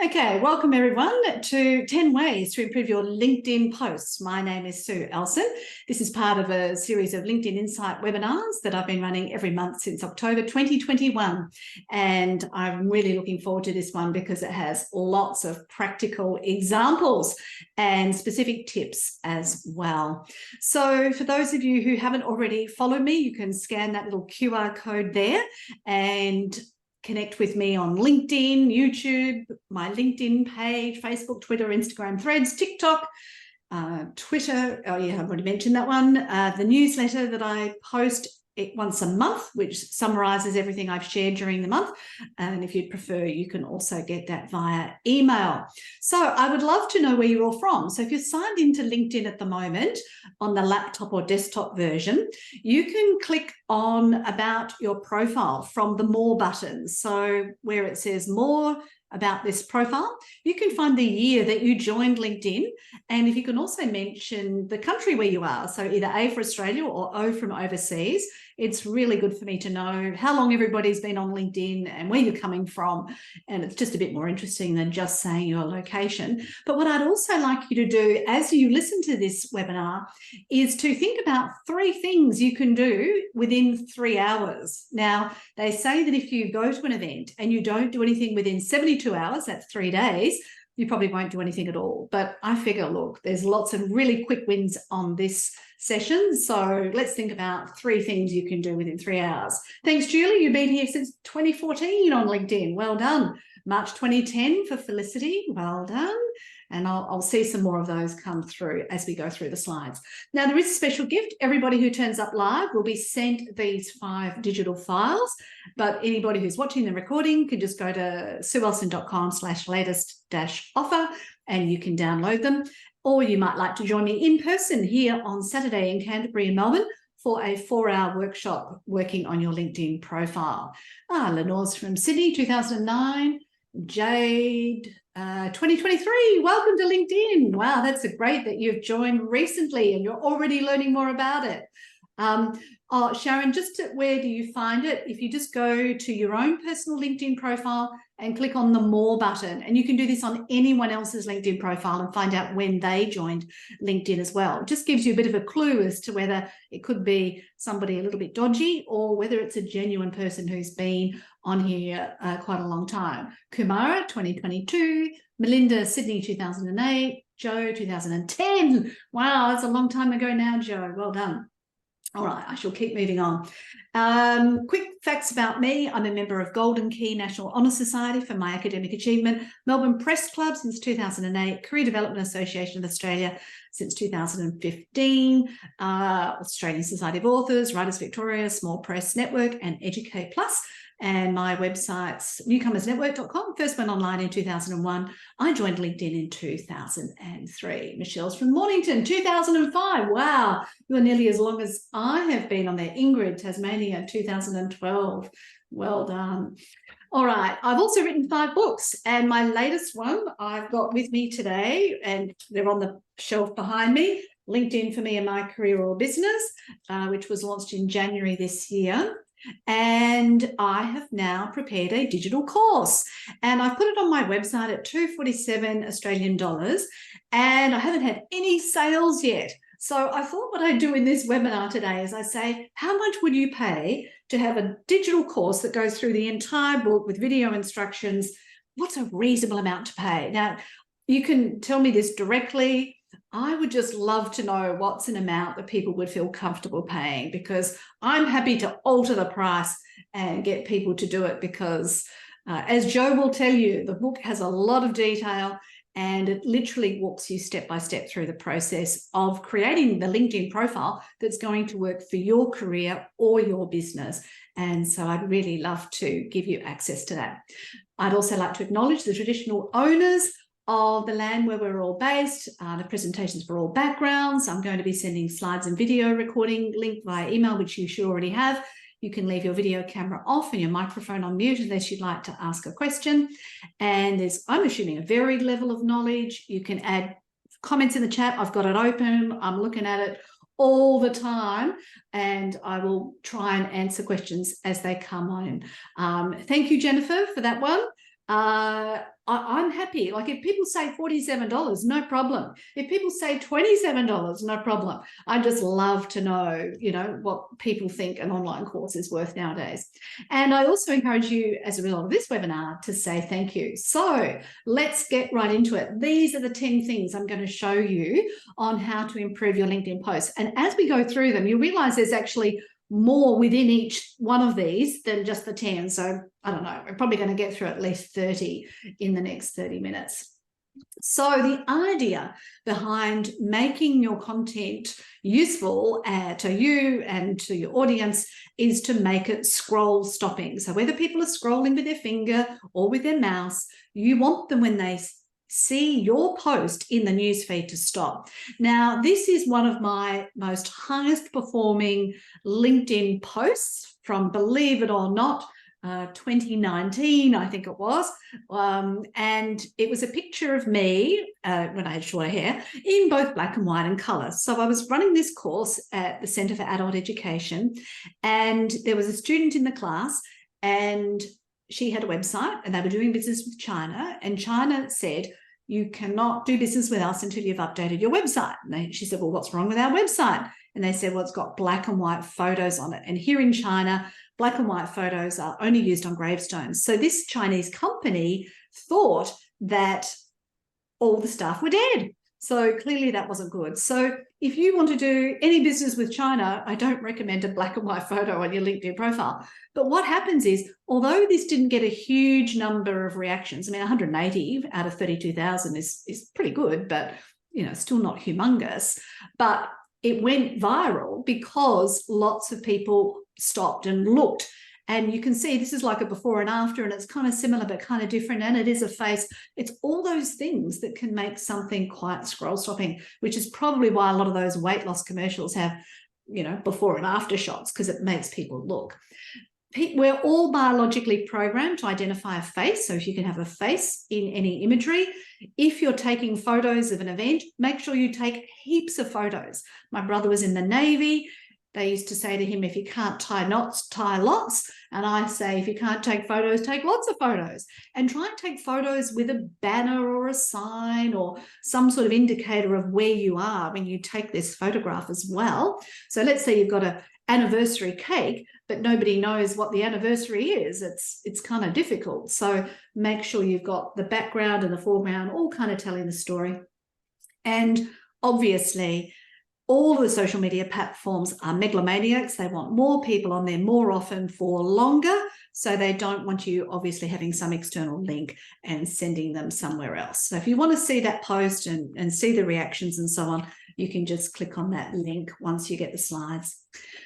Okay, welcome everyone to 10 Ways to Improve Your LinkedIn Posts. My name is Sue Elson. This is part of a series of LinkedIn Insight webinars that I've been running every month since October 2021. And I'm really looking forward to this one because it has lots of practical examples and specific tips as well. So for those of you who haven't already followed me, you can scan that little QR code there and connect with me on LinkedIn, YouTube, my LinkedIn page, Facebook, Twitter, Instagram, Threads, TikTok, Twitter. Oh yeah, I've already mentioned that one. The newsletter that I post once a month, which summarizes everything I've shared during the month. And if you'd prefer, you can also get that via email. So I would love to know where you're all from. So if you're signed into LinkedIn at the moment on the laptop or desktop version, you can click on About Your Profile from the More button. So where it says More about this profile, you can find the year that you joined LinkedIn. And if you can also mention the country where you are, so either A for Australia or O from overseas, it's really good for me to know how long everybody's been on LinkedIn and where you're coming from. And it's just a bit more interesting than just saying your location. But what I'd also like you to do as you listen to this webinar is to think about 3 things you can do within 3 hours. Now, they say that if you go to an event and you don't do anything within 72 hours, that's 3 days, you probably won't do anything at all. But I figure, look, there's lots of really quick wins on this session. So let's think about 3 things you can do within 3 hours. Thanks, Julie. You've been here since 2014 on LinkedIn. Well done. March 2010 for Felicity. Well done. And I'll see some more of those come through as we go through the slides. Now, there is a special gift. Everybody who turns up live will be sent these 5 digital files, but anybody who's watching the recording can just go to sueelson.com/latest-offer and you can download them. Or you might like to join me in person here on Saturday in Canterbury and Melbourne for a 4-hour workshop working on your LinkedIn profile. Lenore's from Sydney, 2009. Jade, 2023, welcome to LinkedIn. Wow, that's great that you've joined recently and you're already learning more about it. Sharon, where do you find it? If you just go to your own personal LinkedIn profile and click on the More button, and you can do this on anyone else's LinkedIn profile and find out when they joined LinkedIn as well. It just gives you a bit of a clue as to whether it could be somebody a little bit dodgy or whether it's a genuine person who's been on here quite a long time. Kumara, 2022, Melinda, Sydney, 2008, Joe, 2010. Wow, that's a long time ago now, Joe. Well done. All right, I shall keep moving on. Quick facts about me. I'm a member of Golden Key National Honour Society for my academic achievement, Melbourne Press Club since 2008, Career Development Association of Australia since 2015, Australian Society of Authors, Writers Victoria, Small Press Network, and Educate Plus. And my website's newcomersnetwork.com, first went online in 2001. I joined LinkedIn in 2003. Michelle's from Mornington, 2005. Wow, you're nearly as long as I have been on there. Ingrid, Tasmania, 2012. Well done. All right, I've also written 5 books, and my latest one I've got with me today, and they're on the shelf behind me, LinkedIn for Me and My Career or Business, which was launched in January this year. And I have now prepared a digital course, and I've put it on my website at 247 Australian dollars, and I haven't had any sales yet. So I thought what I'd do in this webinar today is I say, how much would you pay to have a digital course that goes through the entire book with video instructions? What's a reasonable amount to pay? Now, you can tell me this directly. I would just love to know what's an amount that people would feel comfortable paying, because I'm happy to alter the price and get people to do it because, as Joe will tell you, the book has a lot of detail and it literally walks you step by step through the process of creating the LinkedIn profile that's going to work for your career or your business. And so I'd really love to give you access to that. I'd also like to acknowledge the traditional owners of the land where we're all based, the presentations for all backgrounds. I'm going to be sending slides and video recording link via email, which you should already have. You can leave your video camera off and your microphone on mute unless you'd like to ask a question. And there's, I'm assuming, a varied level of knowledge. You can add comments in the chat. I've got it open. I'm looking at it all the time, and I will try and answer questions as they come on. Thank you, Jennifer, for that one. I'm happy. Like if people say $47, no problem. If people say $27, no problem. I just love to know, what people think an online course is worth nowadays. And I also encourage you, as a result of this webinar, to say thank you. So let's get right into it. These are the 10 things I'm going to show you on how to improve your LinkedIn posts. And as we go through them, you'll realize there's actually more within each one of these than just the 10. So I don't know, we're probably going to get through at least 30 in the next 30 minutes. So the idea behind making your content useful to you and to your audience is to make it scroll stopping. So whether people are scrolling with their finger or with their mouse, you want them, when they see your post in the newsfeed, to stop. Now, this is one of my most highest performing LinkedIn posts from, believe it or not, 2019, I think it was. And it was a picture of me when I had shorter hair, in both black and white and colour. So I was running this course at the Centre for Adult Education, and there was a student in the class, and she had a website and they were doing business with China, and China said, you cannot do business with us until you've updated your website. And she said, well, what's wrong with our website? And they said, well, it's got black and white photos on it. And here in China, black and white photos are only used on gravestones. So this Chinese company thought that all the staff were dead. So clearly that wasn't good. So if you want to do any business with China, I don't recommend a black and white photo on your LinkedIn profile. But what happens is, although this didn't get a huge number of reactions, I mean, 180 out of 32,000 is pretty good, but, still not humongous. But it went viral because lots of people stopped and looked. And you can see this is like a before and after, and it's kind of similar but kind of different, and it is a face. It's all those things that can make something quite scroll stopping, which is probably why a lot of those weight loss commercials have, before and after shots, because it makes people look. We're all biologically programmed to identify a face. So if you can have a face in any imagery, if you're taking photos of an event, make sure you take heaps of photos. My brother was in the Navy. They used to say to him, if you can't tie knots, tie lots. And I say, if you can't take photos, take lots of photos. And try and take photos with a banner or a sign or some sort of indicator of where you are when you take this photograph as well. So let's say you've got an anniversary cake, but nobody knows what the anniversary is. It's kind of difficult. So make sure you've got the background and the foreground all kind of telling the story. And obviously, all the social media platforms are megalomaniacs. They want more people on there more often for longer. So they don't want you obviously having some external link and sending them somewhere else. So if you want to see that post and see the reactions and so on, you can just click on that link once you get the slides.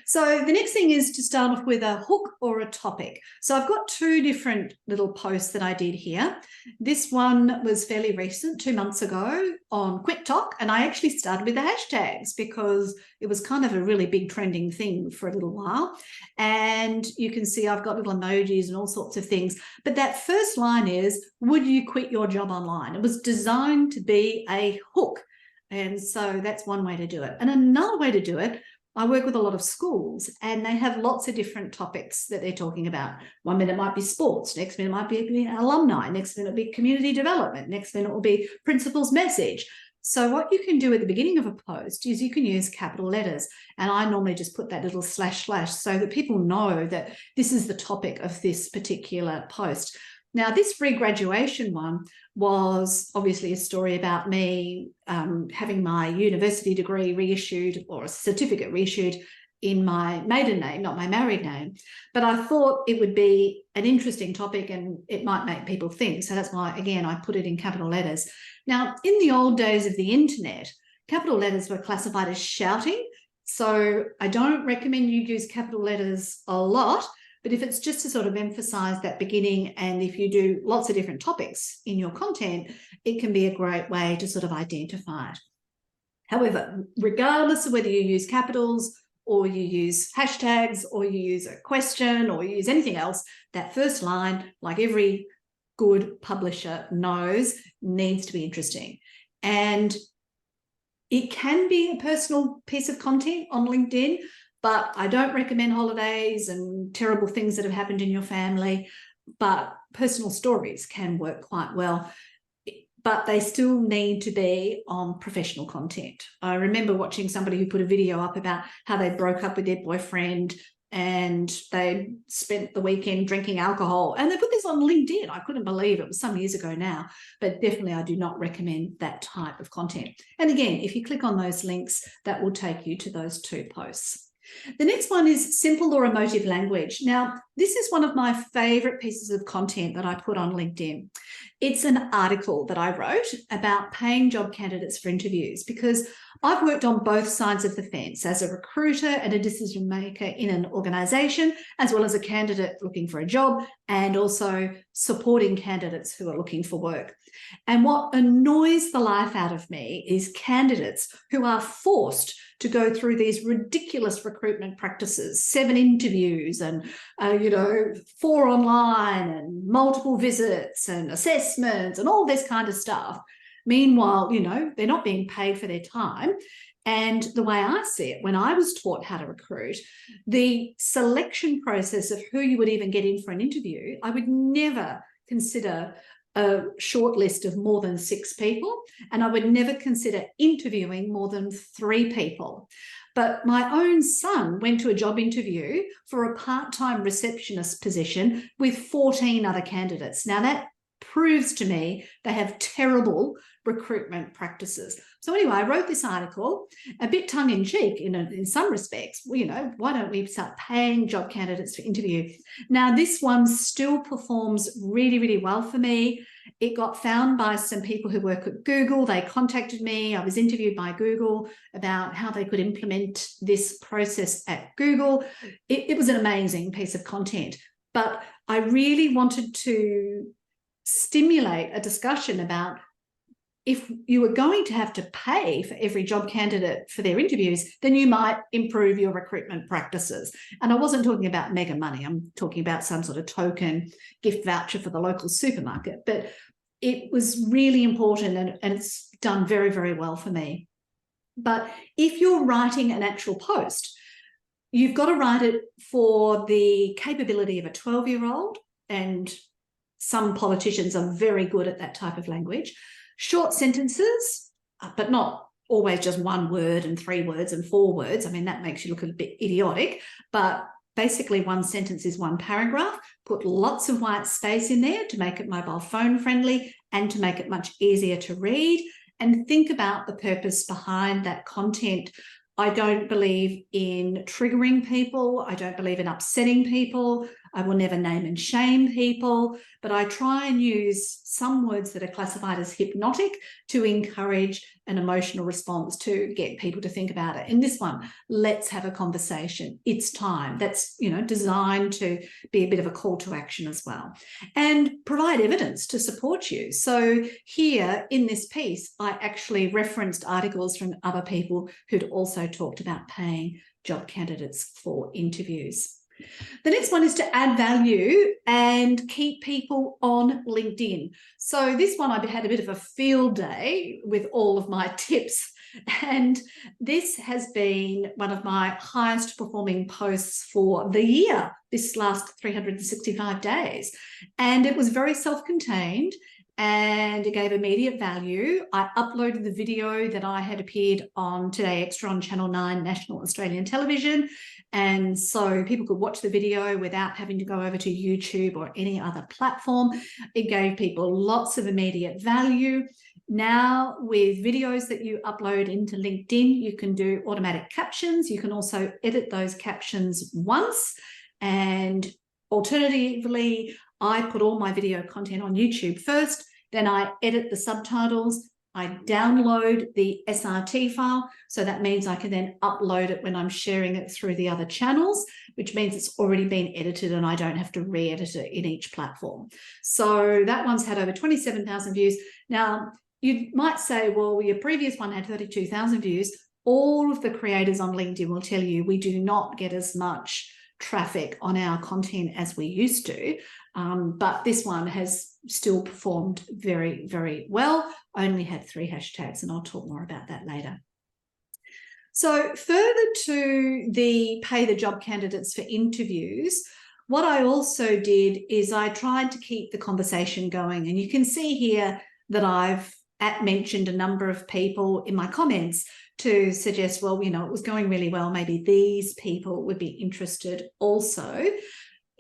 So the next thing is to start off with a hook or a topic. So I've got two different little posts that I did here. This one was fairly recent, 2 months ago on QuickTok, and I actually started with the hashtags because it was kind of a really big trending thing for a little while. And you can see I've got little emojis and all sorts of things. But that first line is, would you quit your job online? It was designed to be a hook. And so that's one way to do it. And another way to do it, I work with a lot of schools and they have lots of different topics that they're talking about. 1 minute might be sports, next minute might be alumni, next minute will be community development, next minute will be principal's message. So what you can do at the beginning of a post is you can use capital letters. And I normally just put that little / so that people know that this is the topic of this particular post. Now, this free graduation one was obviously a story about me having my university degree reissued, or a certificate reissued, in my maiden name, not my married name. But I thought it would be an interesting topic and it might make people think. So that's why, again, I put it in capital letters. Now, in the old days of the internet, capital letters were classified as shouting. So I don't recommend you use capital letters a lot. But if it's just to sort of emphasize that beginning, and if you do lots of different topics in your content, it can be a great way to sort of identify it. However, regardless of whether you use capitals or you use hashtags or you use a question or you use anything else, that first line, like every good publisher knows, needs to be interesting. And it can be a personal piece of content on LinkedIn, but I don't recommend holidays and terrible things that have happened in your family. but personal stories can work quite well, but they still need to be on professional content. I remember watching somebody who put a video up about how they broke up with their boyfriend and they spent the weekend drinking alcohol, and they put this on LinkedIn. I couldn't believe it was some years ago now, but definitely I do not recommend that type of content. And again, if you click on those links, that will take you to those 2 posts. The next one is simple or emotive language. Now, this is one of my favorite pieces of content that I put on LinkedIn. It's an article that I wrote about paying job candidates for interviews, because I've worked on both sides of the fence as a recruiter and a decision maker in an organisation, as well as a candidate looking for a job, and also supporting candidates who are looking for work. And what annoys the life out of me is candidates who are forced to go through these ridiculous recruitment practices, 7 interviews and, 4 online and multiple visits and assessments and all this kind of stuff. Meanwhile, they're not being paid for their time. And the way I see it, when I was taught how to recruit, the selection process of who you would even get in for an interview, I would never consider a short list of more than 6 people, and I would never consider interviewing more than 3 people. But my own son went to a job interview for a part-time receptionist position with 14 other candidates. Now that proves to me they have terrible recruitment practices. So anyway, I wrote this article, a bit tongue-in-cheek in some respects. Well, why don't we start paying job candidates for interview? Now, this one still performs really, really well for me. It got found by some people who work at Google. They contacted me. I was interviewed by Google about how they could implement this process at Google. It was an amazing piece of content, but I really wanted to stimulate a discussion about, if you were going to have to pay for every job candidate for their interviews, then you might improve your recruitment practices. And I wasn't talking about mega money. I'm talking about some sort of token gift voucher for the local supermarket. But it was really important, and it's done very, very well for me. But if you're writing an actual post, you've got to write it for the capability of a 12-year-old, and some politicians are very good at that type of language. Short sentences, but not always just 1 word and 3 words and 4 words. I mean, that makes you look a bit idiotic, but basically 1 sentence is 1 paragraph. Put lots of white space in there to make it mobile phone friendly and to make it much easier to read, and think about the purpose behind that content. I don't believe in triggering people. I don't believe in upsetting people. I will never name and shame people, but I try and use some words that are classified as hypnotic to encourage an emotional response, to get people to think about it. In this one, let's have a conversation. It's time. That's, designed to be a bit of a call to action as well, and provide evidence to support you. So here in this piece, I actually referenced articles from other people who'd also talked about paying job candidates for interviews. The next one is to add value and keep people on LinkedIn. So this one, I had a bit of a field day with all of my tips, and this has been one of my highest performing posts for the year, this last 365 days. And it was very self-contained, and it gave immediate value. I uploaded the video that I had appeared on Today Extra on Channel 9 National Australian Television, and so people could watch the video without having to go over to YouTube or any other platform. It gave people lots of immediate value. Now, with videos that you upload into LinkedIn, you can do automatic captions. You can also edit those captions once, and alternatively, I put all my video content on YouTube first, then I edit the subtitles, I download the SRT file, so that means I can then upload it when I'm sharing it through the other channels, which means it's already been edited and I don't have to re-edit it in each platform. So that one's had over 27,000 views. Now, you might say, well, your previous one had 32,000 views. All of the creators on LinkedIn will tell you we do not get as much traffic on our content as we used to, but this one has still performed very, very well. Only had 3 hashtags, and I'll talk more about that later. So further to the pay the job candidates for interviews, What I also did is I tried to keep the conversation going. And you can see here that I've mentioned a number of people in my comments to suggest, well, you know, it was going really well. Maybe these people would be interested also.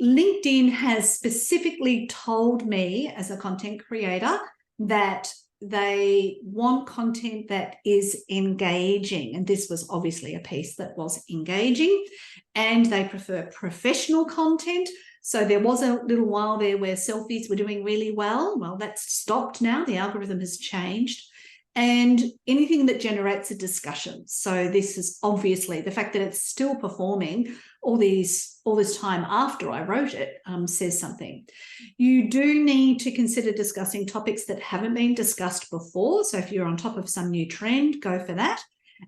LinkedIn has specifically told me as a content creator that they want content that is engaging. And this was obviously a piece that was engaging, and they prefer professional content. So there was a little while there where selfies were doing really well. Well, that's stopped now. The algorithm has changed. And anything that generates a discussion. So this is obviously the fact that it's still performing all this time after I wrote it says something. You do need to consider discussing topics that haven't been discussed before. So if you're on top of some new trend, go for that.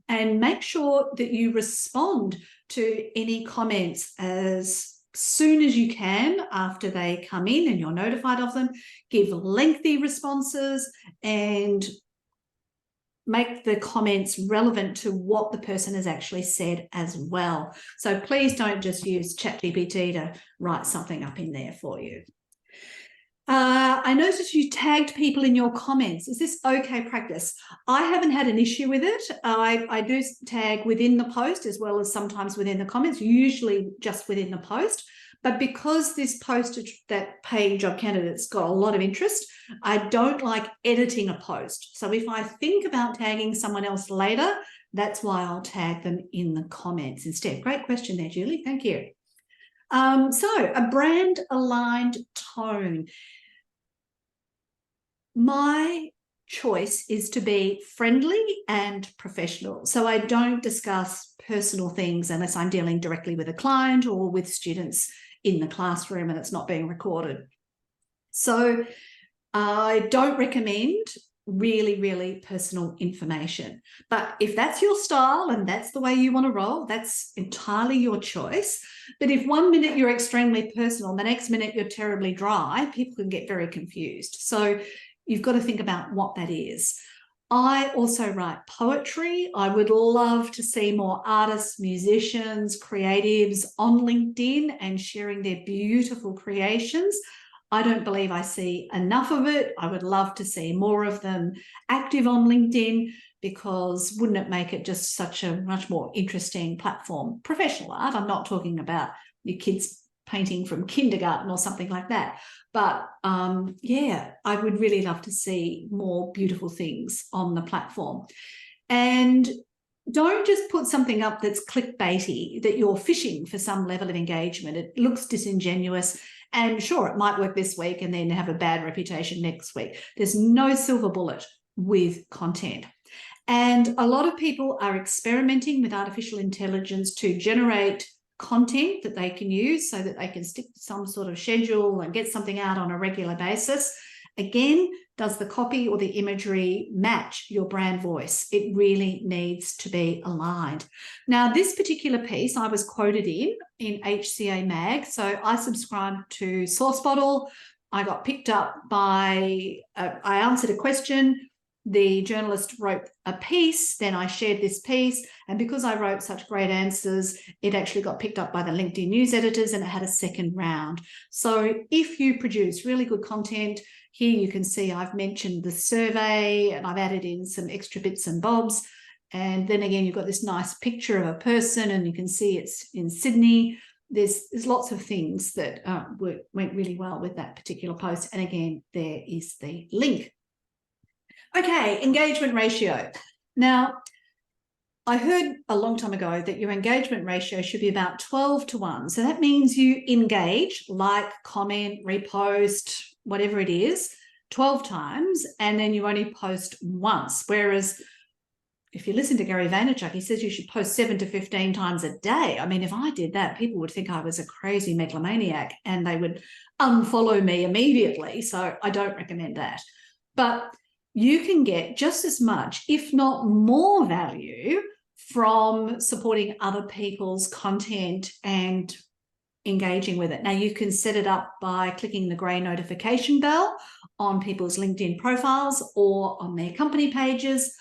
And make sure that you respond to any comments as soon as you can after they come in and you're notified of them. Give lengthy responses and make the comments relevant to what the person has actually said as well. So please don't just use ChatGPT to write something up in there for you. I noticed you tagged people in your comments. Is this okay practice? I haven't had an issue with it. I do tag within the post as well as sometimes within the comments, usually just within the post. But because this post, that paying job candidates, got a lot of interest, I don't like editing a post. So if I think about tagging someone else later, that's why I'll tag them in the comments instead. Great question there, Julie. Thank you. So a brand aligned tone. My choice is to be friendly and professional. So I don't discuss personal things unless I'm dealing directly with a client or with students in the classroom and it's not being recorded. So I don't recommend really personal information. But if that's your style and that's the way you want to roll, that's entirely your choice. But if 1 minute you're extremely personal, the next minute you're terribly dry, people can get very confused. So you've got to think about what that is. I also write poetry. I would love to see more artists, musicians, creatives on LinkedIn and sharing their beautiful creations. I don't believe I see enough of it. I would love to see more of them active on LinkedIn, because wouldn't it make it just such a much more interesting platform? Professional art, I'm not talking about your kids painting from kindergarten or something like that. But yeah, I would really love to see more beautiful things on the platform. And don't just put something up that's clickbaity, that you're fishing for some level of engagement. It looks disingenuous. And sure, it might work this week and then have a bad reputation next week. There's no silver bullet with content. And a lot of people are experimenting with artificial intelligence to generate content that they can use so that they can stick to some sort of schedule and get something out on a regular basis. Again, does the copy or the imagery match your brand voice? It really needs to be aligned. Now, this particular piece I was quoted in HCA Mag. So I subscribed to Sourcebottle. I got picked up by, I answered a question. The journalist wrote a piece, then I shared this piece, and because I wrote such great answers, it actually got picked up by the LinkedIn news editors and it had a second round. So if you produce really good content, here you can see I've mentioned the survey and I've added in some extra bits and bobs. And then again, you've got this nice picture of a person and you can see it's in Sydney. There's lots of things that went really well with that particular post. And again, there is the link. Okay, engagement ratio. Now, I heard a long time ago that your engagement ratio should be about 12:1. So that means you engage, like, comment, repost, whatever it is, 12 times, and then you only post once. Whereas if you listen to Gary Vaynerchuk, he says you should post 7 to 15 times a day. I mean, if I did that, people would think I was a crazy megalomaniac and they would unfollow me immediately. So I don't recommend that. But you can get just as much, if not more, value from supporting other people's content and engaging with it. Now, you can set it up by clicking the grey notification bell on people's LinkedIn profiles or on their company pages,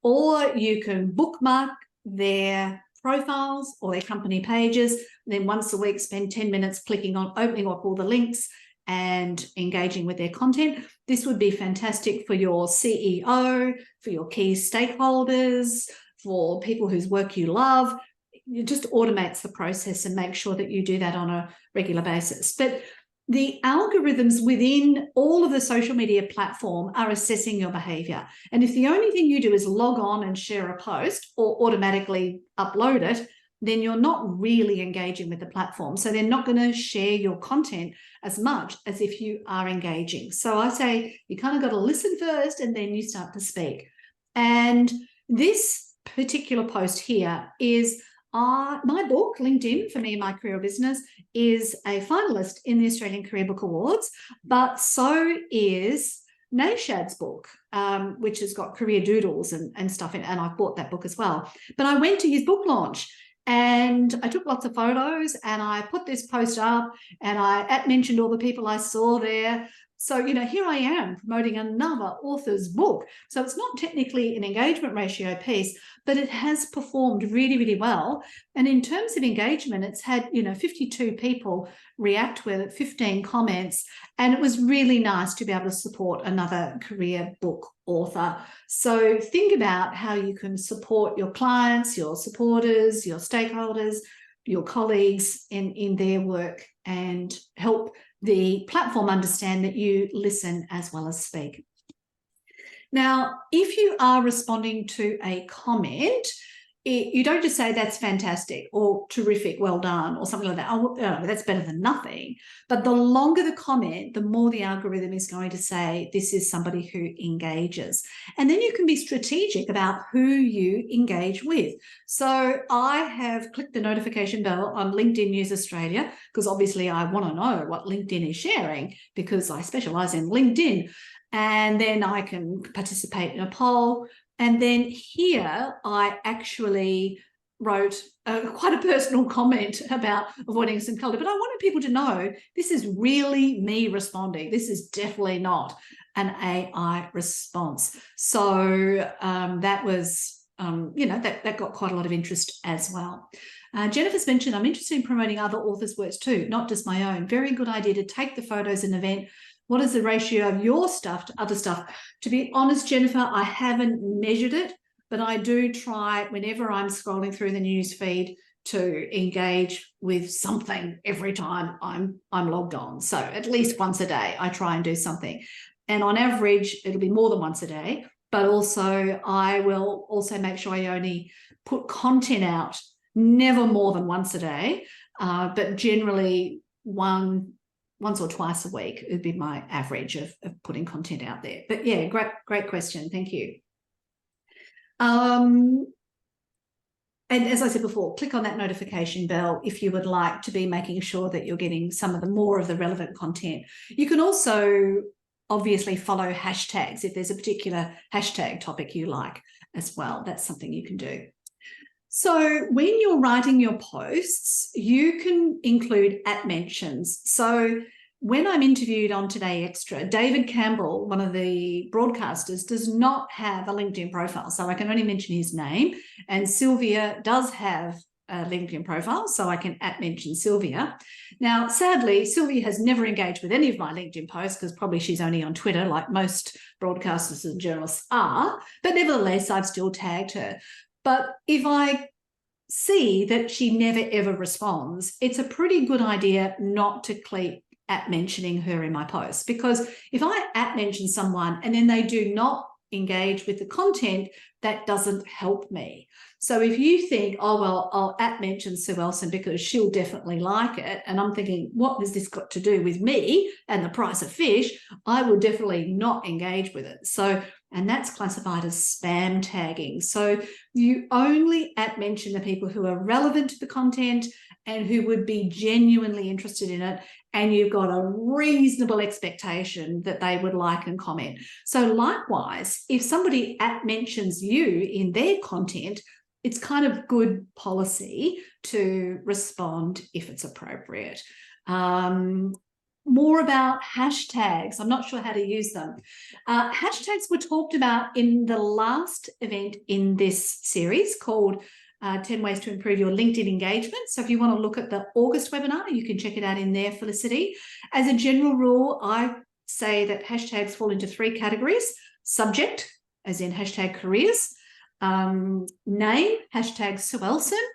or you can bookmark their profiles or their company pages. And then once a week, spend 10 minutes clicking on opening up all the links and engaging with their content. This would be fantastic for your CEO, for your key stakeholders, for people whose work you love. It just automates the process and make sure that you do that on a regular basis. But the algorithms within all of the social media platform are assessing your behavior. And if the only thing you do is log on and share a post or automatically upload it, then you're not really engaging with the platform. So they're not going to share your content as much as if you are engaging. So I say you kind of got to listen first and then you start to speak. And this particular post here is my book, LinkedIn for Me and My Career Business, is a finalist in the Australian Career Book Awards, but so is Nashad's book, which has got career doodles and stuff in it, and I've bought that book as well. But I went to his book launch and I took lots of photos and I put this post up and I mentioned all the people I saw there. So, here I am promoting another author's book. So it's not technically an engagement ratio piece, but it has performed really, really well. And in terms of engagement, it's had, 52 people react with it, 15 comments, and it was really nice to be able to support another career book author. So think about how you can support your clients, your supporters, your stakeholders, your colleagues in their work and help the platform understand that you listen as well as speak. Now, if you are responding to a comment, you don't just say that's fantastic or terrific, well done, or something like that. Oh, that's better than nothing. But the longer the comment, the more the algorithm is going to say this is somebody who engages. And then you can be strategic about who you engage with. So I have clicked the notification bell on LinkedIn News Australia because obviously I want to know what LinkedIn is sharing because I specialize in LinkedIn. And then I can participate in a poll. And then here I actually wrote quite a personal comment about avoiding some colour, but I wanted people to know this is really me responding. This is definitely not an AI response. So that was, that got quite a lot of interest as well. Jennifer's mentioned, I'm interested in promoting other authors' works too, not just my own. Very good idea to take the photos in an event. What is the ratio of your stuff to other stuff? To be honest, Jennifer, I haven't measured it, but I do try whenever I'm scrolling through the news feed to engage with something every time I'm logged on. So at least once a day, I try and do something. And on average, it'll be more than once a day, but also I will also make sure I only put content out, never more than once a day, but generally once or twice a week would be my average of putting content out there. But yeah, great question. Thank you. And as I said before, click on that notification bell if you would like to be making sure that you're getting some of the more of the relevant content. You can also obviously follow hashtags if there's a particular hashtag topic you like as well. That's something you can do. So when you're writing your posts, you can include @mentions. So when I'm interviewed on Today Extra, David Campbell, one of the broadcasters, does not have a LinkedIn profile. So I can only mention his name. And Sylvia does have a LinkedIn profile, so I can @mention Sylvia. Now, sadly, Sylvia has never engaged with any of my LinkedIn posts because probably she's only on Twitter like most broadcasters and journalists are. But nevertheless, I've still tagged her. But if I see that she never ever responds, it's a pretty good idea not to keep @mentioning her in my posts, because if I @mention someone and then they do not engage with the content, that doesn't help me. So if you think, oh, well, I'll @mention Sue Elson because she'll definitely like it, and I'm thinking, what has this got to do with me and the price of fish? I will definitely not engage with it. So, and that's classified as spam tagging. So you only @mention the people who are relevant to the content and who would be genuinely interested in it, and you've got a reasonable expectation that they would like and comment. So likewise, if somebody @mentions you in their content, it's kind of good policy to respond if it's appropriate. More about hashtags. I'm not sure how to use them. Hashtags were talked about in the last event in this series called 10 ways to improve your LinkedIn engagement. So if you want to look at the August webinar, you can check it out in there, Felicity. As a general rule, I say that hashtags fall into 3 categories: subject, as in hashtag careers, name, hashtag Sue Ellson,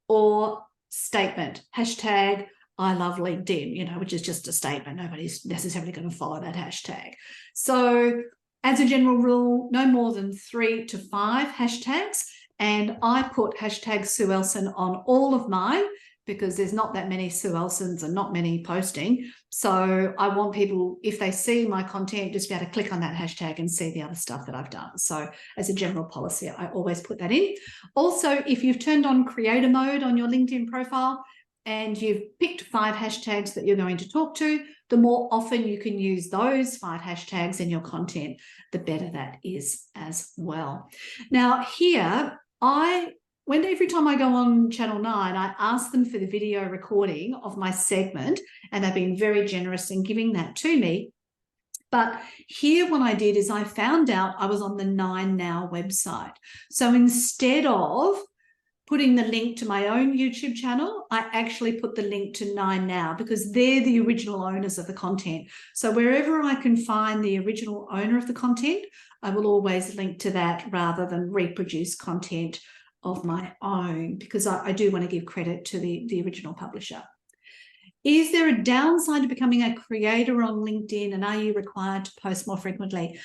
or statement, hashtag I love LinkedIn, which is just a statement. Nobody's necessarily going to follow that hashtag. So as a general rule, no more than 3 to 5 hashtags. And I put hashtag Sue Ellson on all of mine because there's not that many Sue Elsons and not many posting. So I want people, if they see my content, just be able to click on that hashtag and see the other stuff that I've done. So as a general policy, I always put that in. Also, if you've turned on creator mode on your LinkedIn profile and you've picked 5 hashtags that you're going to talk to, the more often you can use those 5 hashtags in your content, the better that is as well. Now here, every time I go on Channel 9, I ask them for the video recording of my segment, and they've been very generous in giving that to me. But here what I did is I found out I was on the 9Now website. So instead of putting the link to my own YouTube channel, I actually put the link to 9Now because they're the original owners of the content. So wherever I can find the original owner of the content, I will always link to that rather than reproduce content of my own, because I do want to give credit to the original publisher. Is there a downside to becoming a creator on LinkedIn, and are you required to post more frequently?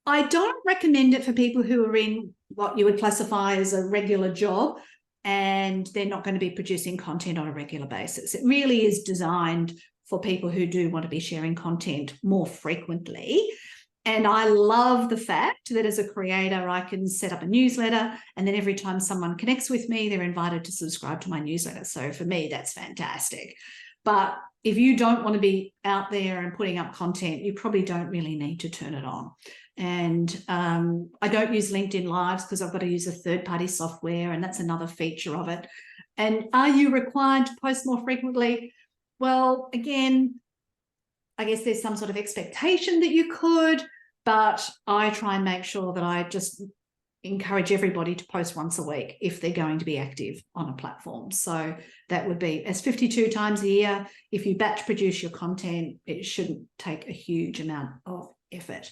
I don't recommend it for people who are in what you would classify as a regular job and they're not going to be producing content on a regular basis. It really is designed for people who do want to be sharing content more frequently. And I love the fact that as a creator, I can set up a newsletter, and then every time someone connects with me, they're invited to subscribe to my newsletter. So for me, that's fantastic. But if you don't want to be out there and putting up content, you probably don't really need to turn it on. And I don't use LinkedIn Lives because I've got to use a third-party software, and that's another feature of it. And are you required to post more frequently? Well, again, I guess there's some sort of expectation that you could, but I try and make sure that I just encourage everybody to post once a week if they're going to be active on a platform. So that would be as 52 times a year. If you batch produce your content, it shouldn't take a huge amount of effort.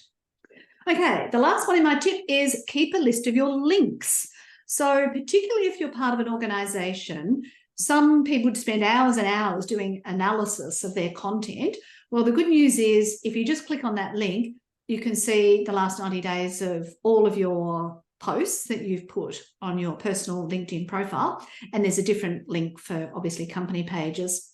Okay, the last one in my tip is keep a list of your links. So particularly if you're part of an organization, some people spend hours and hours doing analysis of their content. Well, the good news is if you just click on that link, you can see the last 90 days of all of your posts that you've put on your personal LinkedIn profile. And there's a different link for obviously company pages.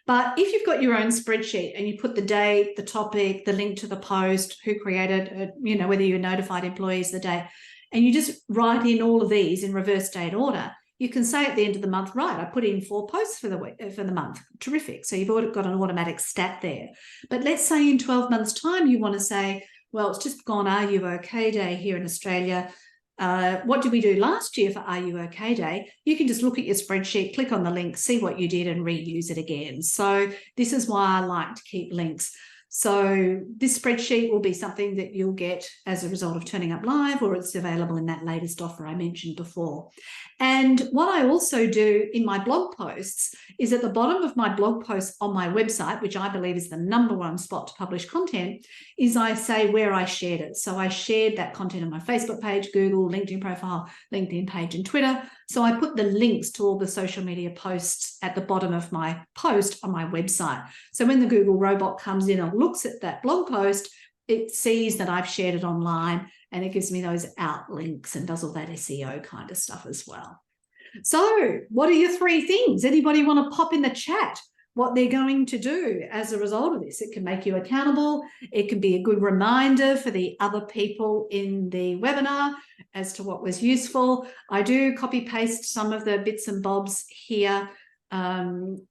But if you've got your own spreadsheet and you put the date, the topic, the link to the post, who created it, whether you're notified employees the date, and you just write in all of these in reverse date order, you can say at the end of the month, right, I put in 4 posts for the week, for the month. Terrific. So you've got an automatic stat there. But let's say in 12 months' time, you want to say, well, it's just gone Are You OK Day here in Australia. What did we do last year for Are You OK Day? You can just look at your spreadsheet, click on the link, see what you did and reuse it again. So this is why I like to keep links. So this spreadsheet will be something that you'll get as a result of turning up live, or it's available in that latest offer I mentioned before. And what I also do in my blog posts is at the bottom of my blog posts on my website, which I believe is the #1 spot to publish content, is I say where I shared it. So I shared that content on my Facebook page, Google, LinkedIn profile, LinkedIn page, and Twitter. So I put the links to all the social media posts at the bottom of my post on my website. So when the Google robot comes in and looks at that blog post, it sees that I've shared it online, and it gives me those out links and does all that SEO kind of stuff as well. So what are your 3 things? Anybody want to pop in the chat what they're going to do as a result of this? It can make you accountable. It can be a good reminder for the other people in the webinar as to what was useful. I do copy paste some of the bits and bobs here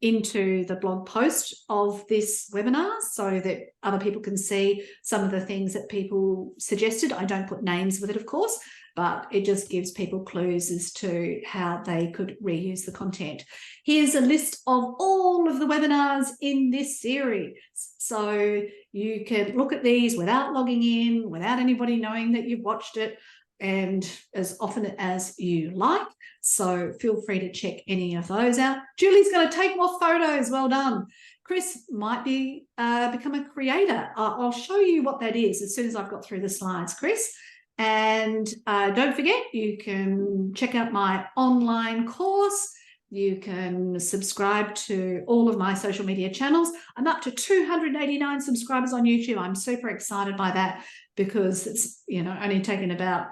into the blog post of this webinar so that other people can see some of the things that people suggested. I don't put names with it, of course, but it just gives people clues as to how they could reuse the content. Here's a list of all of the webinars in this series. So you can look at these without logging in, without anybody knowing that you've watched it. and as often as you like. So feel free to check any of those out. Julie's going to take more photos. Well done. Chris might be become a creator. I'll show you what that is as soon as I've got through the slides, Chris. And don't forget, you can check out my online course. You can subscribe to all of my social media channels. I'm up to 289 subscribers on YouTube. I'm super excited by that because it's, only taken about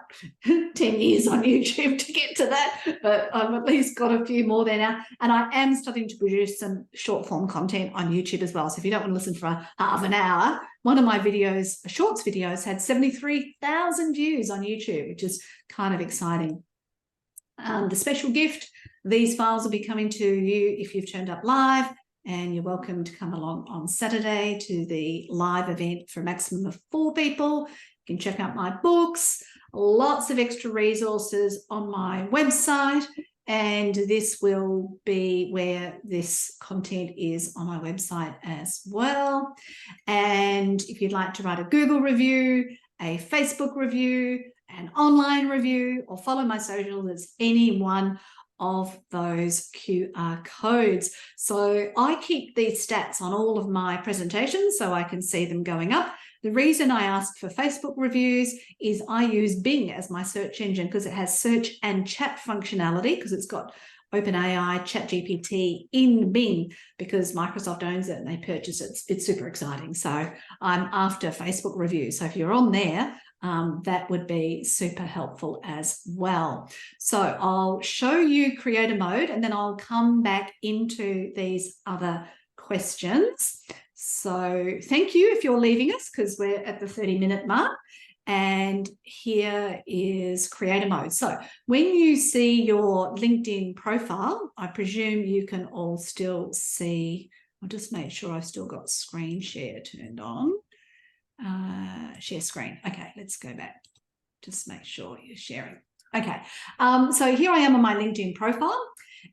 10 years on YouTube to get to that, but I've at least got a few more there now. And I am starting to produce some short form content on YouTube as well. So if you don't want to listen for half an hour, one of my videos, shorts videos, had 73,000 views on YouTube, which is kind of exciting. The special gift, these files will be coming to you if you've turned up live, and you're welcome to come along on Saturday to the live event for a maximum of 4 people. You can check out my books, lots of extra resources on my website, and this will be where this content is on my website as well. And if you'd like to write a Google review, a Facebook review, an online review, or follow my socials, it's any one of those QR codes. So I keep these stats on all of my presentations so I can see them going up. The reason I ask for Facebook reviews is I use Bing as my search engine because it has search and chat functionality, because it's got OpenAI, ChatGPT in Bing, because Microsoft owns it and they purchase it. It's super exciting. So I'm after Facebook reviews. So if you're on there, that would be super helpful as well. So I'll show you creator mode and then I'll come back into these other questions. So thank you if you're leaving us, because we're at the 30-minute mark. And here is creator mode. So when you see your LinkedIn profile, I presume you can all still see. I'll just make sure I've still got screen share turned on. Share screen. Okay, let's go back. Just make sure you're sharing. Okay, so here I am on my LinkedIn profile.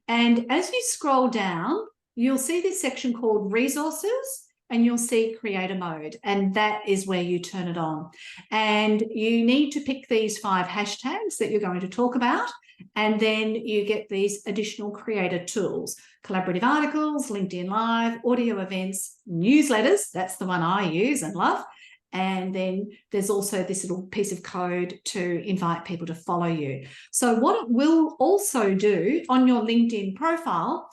And as you scroll down, you'll see this section called resources, and you'll see creator mode, and that is where you turn it on. And you need to pick these 5 hashtags that you're going to talk about, and then you get these additional creator tools: collaborative articles, LinkedIn Live, audio events, newsletters. That's the one I use and love. And then there's also this little piece of code to invite people to follow you. So what it will also do on your LinkedIn profile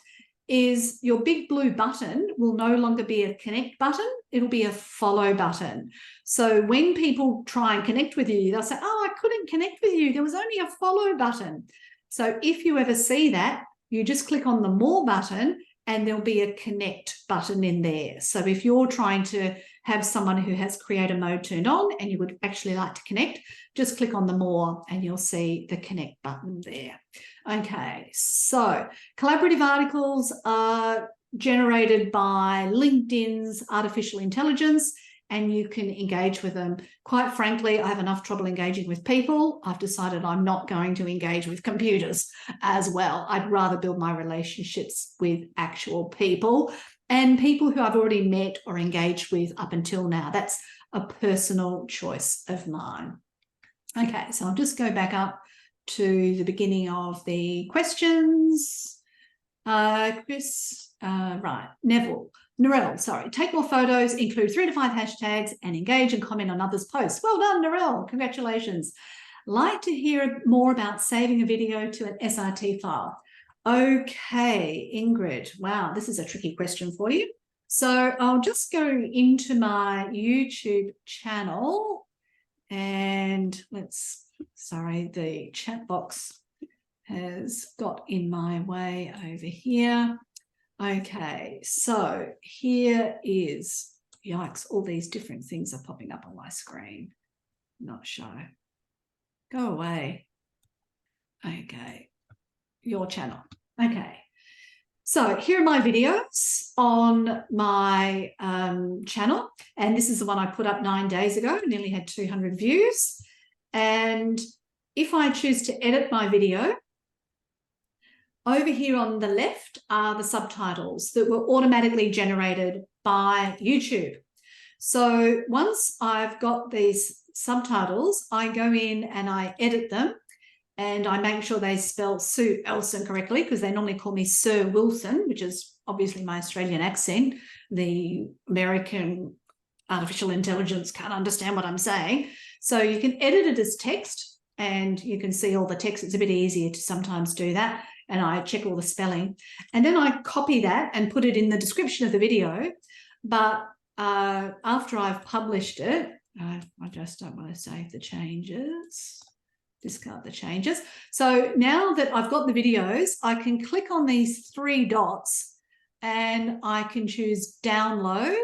is your big blue button will no longer be a connect button, it'll be a follow button. So when people try and connect with you, they'll say, oh, I couldn't connect with you, there was only a follow button. So if you ever see that, you just click on the more button and there'll be a connect button in there. So if you're trying to have someone who has creator mode turned on and you would actually like to connect, just click on the more and you'll see the connect button there. Okay, so collaborative articles are generated by LinkedIn's artificial intelligence, and you can engage with them. Quite frankly, I have enough trouble engaging with people. I've decided I'm not going to engage with computers as well. I'd rather build my relationships with actual people and people who I've already met or engaged with up until now. That's a personal choice of mine. Okay, so I'll just go back up to the beginning of the questions. Chris, right, Narelle, sorry. Take more photos, include 3 to 5 hashtags, and engage and comment on others' posts. Well done, Narelle. Congratulations. Like to hear more about saving a video to an SRT file. Okay, Ingrid. Wow, this is a tricky question for you. So I'll just go into my YouTube channel and sorry, the chat box has got in my way over here. Okay, so here is, yikes, all these different things are popping up on my screen. Not sure. Go away. Okay, your channel. Okay, so here are my videos on my channel, and this is the one I put up 9 days ago, nearly had 200 views. And if I choose to edit my video, over here on the left are the subtitles that were automatically generated by YouTube. So once I've got these subtitles, I go in and I edit them, and I make sure they spell Sue Ellison correctly, because they normally call me Sir Wilson, which is obviously my Australian accent. The American artificial intelligence can't understand what I'm saying. So you can edit it as text, and you can see all the text. It's a bit easier to sometimes do that. And I check all the spelling. And then I copy that and put it in the description of the video. But after I've published it, I just don't want to save the changes. Discard the changes. So now that I've got the videos, I can click on these 3 dots and I can choose download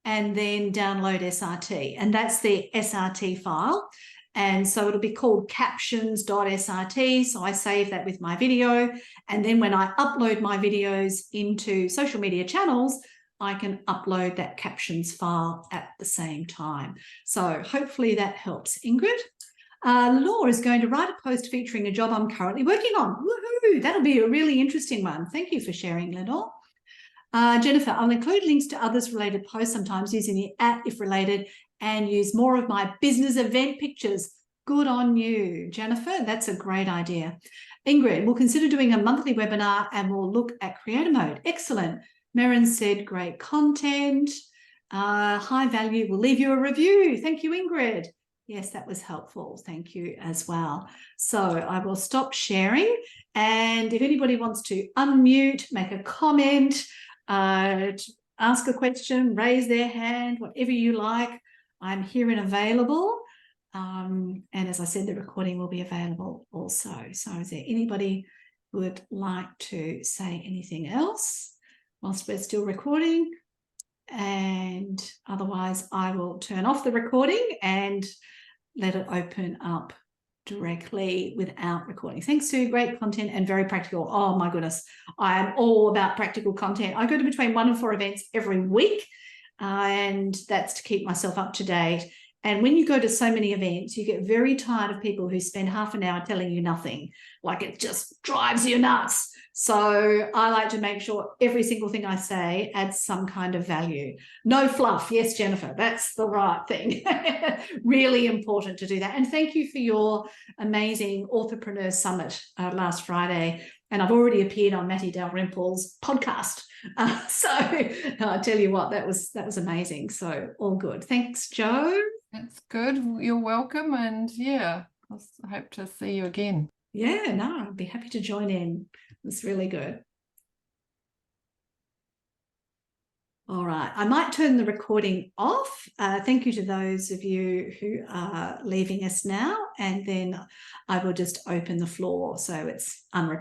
and then download SRT. And that's the SRT file. And so it'll be called captions.srt. So I save that with my video. And then when I upload my videos into social media channels, I can upload that captions file at the same time. So hopefully that helps. Ingrid? Lenore is going to write a post featuring a job I'm currently working on. Woohoo! That'll be a really interesting one. Thank you for sharing, Lenore. Jennifer, I'll include links to others related posts sometimes using the @ if related and use more of my business event pictures. Good on you, Jennifer. That's a great idea. Ingrid, we'll consider doing a monthly webinar and we'll look at creator mode. Excellent. Merrin said great content. High value. We'll leave you a review. Thank you, Ingrid. Yes, that was helpful. Thank you as well. So I will stop sharing. And if anybody wants to unmute, make a comment, ask a question, raise their hand, whatever you like, I'm here and available. And as I said, the recording will be available also. So is there anybody who would like to say anything else whilst we're still recording? And otherwise, I will turn off the recording and let it open up directly without recording. Thanks, Sue. Great content and very practical. Oh my goodness, I am all about practical content. I go to between 1 and 4 events every week, and that's to keep myself up to date. And when you go to so many events, you get very tired of people who spend half an hour telling you nothing. Like, it just drives you nuts. So I like to make sure every single thing I say adds some kind of value. No fluff. Yes, Jennifer, that's the right thing. Really important to do that. And thank you for your amazing Authorpreneur Summit last Friday. And I've already appeared on Matty Dalrymple's podcast. So I tell you what, that was amazing. So all good. Thanks, Jo. That's good. You're welcome. And yeah, I hope to see you again. Yeah, no, I'd be happy to join in. It's really good. All right, I might turn the recording off. Thank you to those of you who are leaving us now, and then I will just open the floor so it's unrecorded.